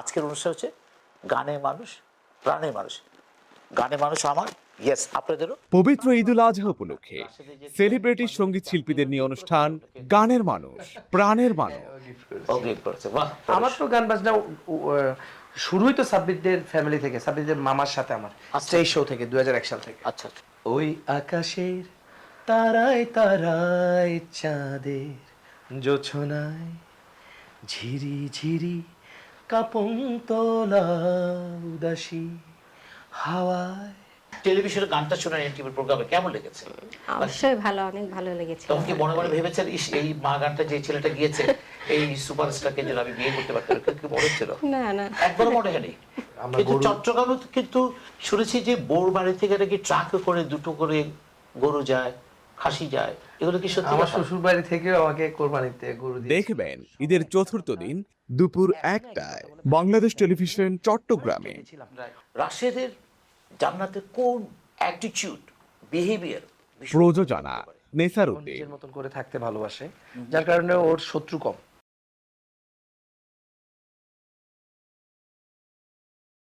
আজকের অনুষ্ঠান হচ্ছে গানের মানুষ প্রাণের মানুষ। গানের মানুষ আমার, ইয়েস আপনাদেরও। পবিত্র ঈদুল আজহা উপলক্ষে সেলিব্রিটি সঙ্গীত শিল্পীদের নিয়ে অনুষ্ঠান গানের মানুষ প্রাণের মানুষ। ও গিফট করেছে, বাহ। আমার তো গান বাজনা শুরুই তো সাব্বিরদের ফ্যামিলি থেকে, সাব্বিরদের মামার সাথে আমার স্টেজ শো থেকে 2001 সাল থেকে। আচ্ছা আচ্ছা। ওই আকাশের তারায় তারায় চাঁদের জোছনায় ঝিরি ঝিরি কাপন তোলা উদাসী হাওয়ায়। টেলিভিশনে গানটা শুনে টিভির প্রোগ্রামে কেমন লেগেছে? অবশ্যই ভালো, অনেক ভালো লেগেছে। তখন কি মনে মনে ভেবেছেন ইস এই মা গানটা যে ছেলেটা গিয়েছে এই সুপারস্টারকে যেন আমি বিয়ে করতে পারতাম, কি মনে ছিল? না না, একবার মনে হয়নি। কিন্তু চট্টগ্রামে কিন্তু শুনেছি যে বোর বাড়ি থেকে নাকি ট্রাকে করে দুটো করে গরু যায়, খাসি যায়, এগুলো কি সত্যি? আমার শ্বশুর বাড়ি থেকেও আমাকে কোরবানিতে গরু দিয়ে দেখবেন ঈদের চতুর্থ দিন দুপুর 1টায় বাংলাদেশ টেলিভিশন চট্টগ্রামে। রাশেদের জান্নাতের কোন অ্যাটিটিউড বিহেভিয়ার প্রযোজনা নেসার উদ্দিন। নিজের মতন করে থাকতে ভালোবাসে, যার কারণে ওর শত্রু কম।